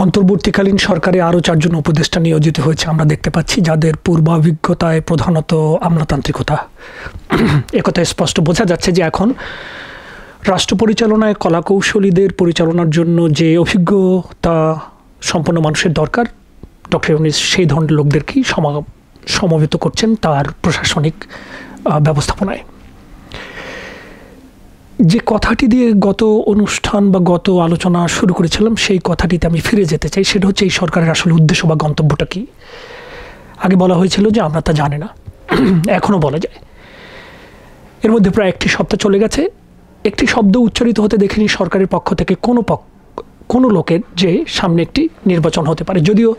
অন্তর্বর্তীকালীন সরকারে আরও 4 জন উপদেষ্টা নিয়োজিত হয়েছে আমরা দেখতে পাচ্ছি, যাদের পূর্বাভিজ্ঞতায় প্রধানত আমলাতান্ত্রিকতা। একথা স্পষ্ট বোঝা যাচ্ছে যে এখন রাষ্ট্র পরিচালনায় কলাকৌশলীদের পরিচালনার জন্য যে অভিজ্ঞতা সম্পন্ন মানুষের দরকার, ডক্টর ইউনূস সেই ধরনের লোকদেরকেই সমবেত করছেন তার প্রশাসনিক ব্যবস্থাপনায়। যে কথাটি দিয়ে গত অনুষ্ঠান বা গত আলোচনা শুরু করেছিলাম, সেই কথাটিতে আমি ফিরে যেতে চাই। সেটা হচ্ছে এই সরকারের আসলে উদ্দেশ্য বা গন্তব্যটা কী। আগে বলা হয়েছিল যে আমরা তা জানি না, এখনও বলা যায়। এর মধ্যে প্রায় 1 সপ্তাহ চলে গেছে, একটি শব্দ উচ্চারিত হতে দেখিনি সরকারের পক্ষ থেকে কোনো লোকের যে সামনে একটি নির্বাচন হতে পারে। যদিও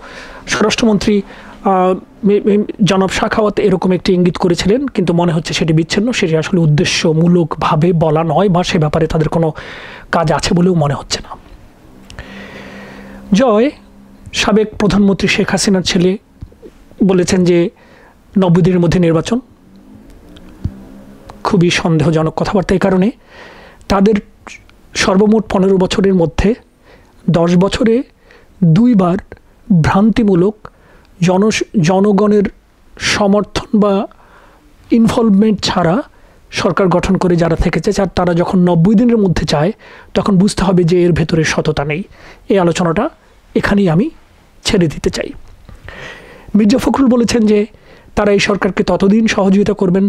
স্বরাষ্ট্রমন্ত্রী জনাব শাখাওয়াত এরকম একটি ইঙ্গিত করেছিলেন, কিন্তু মনে হচ্ছে সেটি বিচ্ছিন্ন, সেটি আসলে উদ্দেশ্যমূলকভাবে বলা নয় বা সে ব্যাপারে তাদের কোনো কাজ আছে বলেও মনে হচ্ছে না। জয়, সাবেক প্রধানমন্ত্রী শেখ হাসিনার ছেলে, বলেছেন যে 90 দিনের মধ্যে নির্বাচন। খুবই সন্দেহজনক কথাবার্তা। এই কারণে তাদের সর্বমোট 15 বছরের মধ্যে 10 বছরে 2 বার ভ্রান্তিমূলক জনগণের সমর্থন বা ইনভলভমেন্ট ছাড়া সরকার গঠন করে যারা থেকেছে, তারা যখন 90 দিনের মধ্যে চায়, তখন বুঝতে হবে যে এর ভেতরে সততা নেই। এই আলোচনাটা এখানেই আমি ছেড়ে দিতে চাই। মির্জা ফখরুল বলেছেন যে তারা এই সরকারকে ততদিন সহযোগিতা করবেন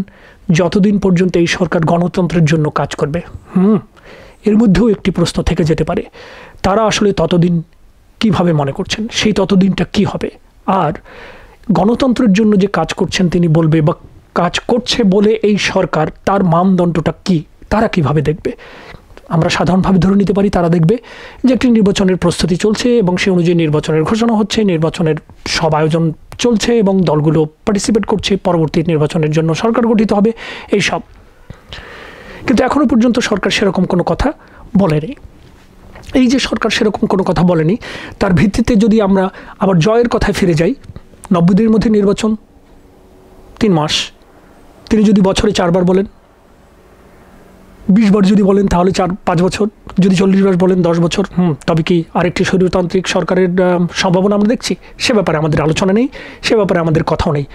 যতদিন পর্যন্ত এই সরকার গণতন্ত্রের জন্য কাজ করবে। এর মধ্যেও একটি প্রশ্ন থেকে যেতে পারে, তারা আসলে ততদিন কিভাবে মনে করছেন, সেই ততদিনটা কি হবে? আর গণতন্ত্রের জন্য যে কাজ করছেন তিনি বলবে বা কাজ করছে বলে এই সরকার, তার মানদণ্ডটা কি, তারা কিভাবে দেখবে? আমরা সাধারণভাবে ধরে নিতে পারি তারা দেখবে যে একটি নির্বাচনের প্রস্তুতি চলছে এবং সে অনুযায়ী নির্বাচনের ঘোষণা হচ্ছে, নির্বাচনের সব আয়োজন চলছে এবং দলগুলো পার্টিসিপেট করছে, পরবর্তী নির্বাচনের জন্য সরকার গঠিত হবে, এই সব। কিন্তু এখনো পর্যন্ত সরকার সেরকম কোনো কথা বলেনি। এই যে সরকার সেরকম কোনো কথা বলেনি, তার ভিত্তিতে যদি আমরা আবার জয়ের কথায় ফিরে যাই, 90 দিনের মধ্যে নির্বাচন, 3 মাস, তিনি যদি বছরে 4 বার বলেন, 20 বার যদি বলেন তাহলে 4-5 বছর, যদি 40 বার বলেন 10 বছর, তবে কি আরেকটি স্বৈরতান্ত্রিক সরকারের সম্ভাবনা আমরা দেখছি? সে ব্যাপারে আমাদের আলোচনা নেই, সে ব্যাপারে আমাদের কথাও নেই।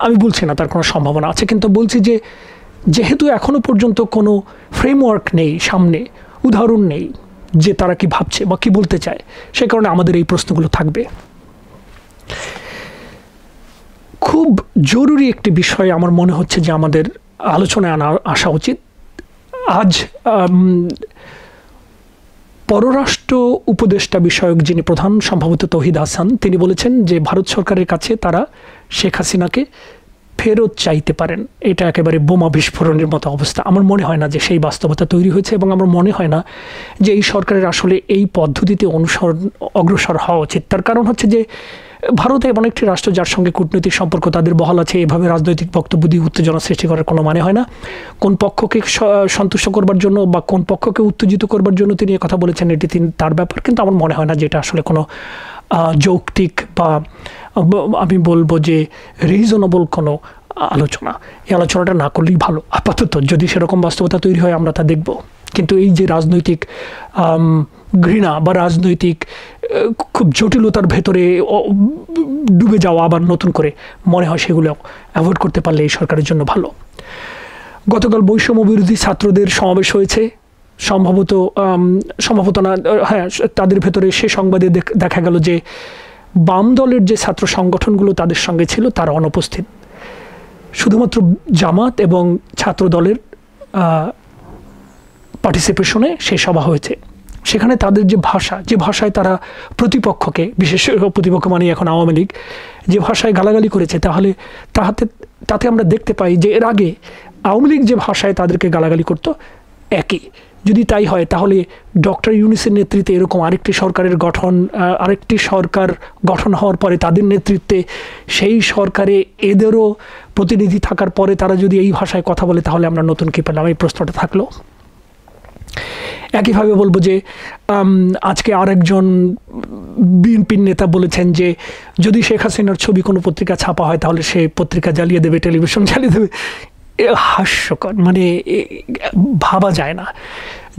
আমি বলছি না তার কোনো সম্ভাবনা আছে, কিন্তু বলছি যে যেহেতু এখনো পর্যন্ত কোনো ফ্রেমওয়ার্ক নেই, সামনে উদাহরণ নেই যে তারা কি ভাবছে বা কি বলতে চায়, সে কারণে আমাদের এই প্রশ্নগুলো থাকবে। খুব জরুরি একটি বিষয় আমার মনে হচ্ছে যে আমাদের আলোচনায় আসা উচিত। আজ পররাষ্ট্র উপদেষ্টা বিষয়ক যিনি প্রধান, সম্ভবত তৌহিদ হাসান, তিনি বলেছেন যে ভারত সরকারের কাছে তারা শেখ হাসিনাকে ফেরত চাইতে পারেন। এটা একেবারে বোমা বিস্ফোরণের মতো অবস্থা। আমার মনে হয় না যে সেই বাস্তবতা তৈরি হয়েছে, এবং আমার মনে হয় না যে এই সরকারের আসলে এই পদ্ধতিতে অগ্রসর হওয়া উচিত। তার কারণ হচ্ছে যে ভারত এমন একটি রাষ্ট্র যার সঙ্গে কূটনৈতিক সম্পর্ক তাদের বহাল আছে। এভাবে রাজনৈতিক বক্তব্য দিয়ে উত্তেজনা সৃষ্টি করার কোনো মানে হয় না। কোন পক্ষকে সন্তুষ্ট করবার জন্য বা কোন পক্ষকে উত্তেজিত করবার জন্য তিনি কথা বলেছেন, এটি তার ব্যাপার। কিন্তু আমার মনে হয় না যে এটা আসলে কোনো যৌক্তিক বা আমি বলবো যে রিজনেবল কোনো আলোচনা। এই আলোচনাটা না করলেই ভালো আপাতত। যদি সেরকম বাস্তবতা তৈরি হয় আমরা তা দেখব। কিন্তু এই যে রাজনৈতিক ঘৃণা বা রাজনৈতিক খুব জটিলতার ভেতরে ডুবে যাওয়া আবার নতুন করে, মনে হয় সেগুলো অ্যাভয়েড করতে পারলে এই সরকারের জন্য ভালো। গতকাল বৈষম্য বিরোধী ছাত্রদের সমাবেশ হয়েছে, সম্ভবত না, হ্যাঁ, তাদের ভেতরে সে সংবাদে দেখা গেল যে বাম দলের যে ছাত্র সংগঠনগুলো তাদের সঙ্গে ছিল তারা অনুপস্থিত। শুধুমাত্র জামাত এবং ছাত্র দলের পার্টিসিপেশনে সেই সভা হয়েছে। সেখানে তাদের যে ভাষায় তারা প্রতিপক্ষকে, বিশেষ প্রতিপক্ষ মানে এখন আওয়ামী লীগ, যে ভাষায় গালাগালি করেছে, তাতে আমরা দেখতে পাই যে এর আগে আওয়ামী লীগ যে ভাষায় তাদেরকে গালাগালি করত একই। যদি তাই হয় তাহলে ডক্টর ইউনূসের নেতৃত্বে এরকম আরেকটি সরকার গঠন হওয়ার পরে তাদের নেতৃত্বে সেই সরকারে এদেরও প্রতিনিধি থাকার পরে তারা যদি এই ভাষায় কথা বলে, তাহলে আমরা নতুন কী পেলাম? এই প্রশ্নটা থাকলো। একইভাবে বলবো যে আজকে আরেকজন বিএনপির নেতা বলেছেন যে যদি শেখ হাসিনার ছবি কোনো পত্রিকা ছাপা হয় তাহলে সে পত্রিকা জ্বালিয়ে দেবে, টেলিভিশন জ্বালিয়ে দেবে। হাস্যকর, মানে ভাবা যায় না।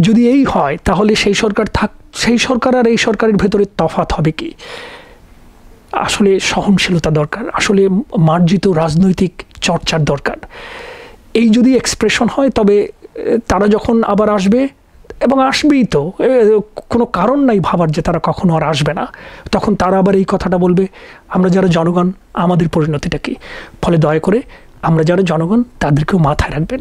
যদি এই হয় তাহলে সেই সরকার সেই সরকার আর এই সরকারের ভেতরে তফাৎ হবে কি? আসলে সহনশীলতা দরকার, আসলে মার্জিত রাজনৈতিক চর্চার দরকার। এই যদি এক্সপ্রেশন হয় তবে তারা যখন আবার আসবে, এবং আসবেই তো, কোনো কারণ নাই ভাবার যে তারা কখনো আর আসবে না, তখন তারা আবার এই কথাটা বলবে, আমরা যারা জনগণ আমাদের পরিণতিটা কী। ফলে দয়া করে আমরা যারা জনগণ তাদেরকেও মাথায় রাখবেন।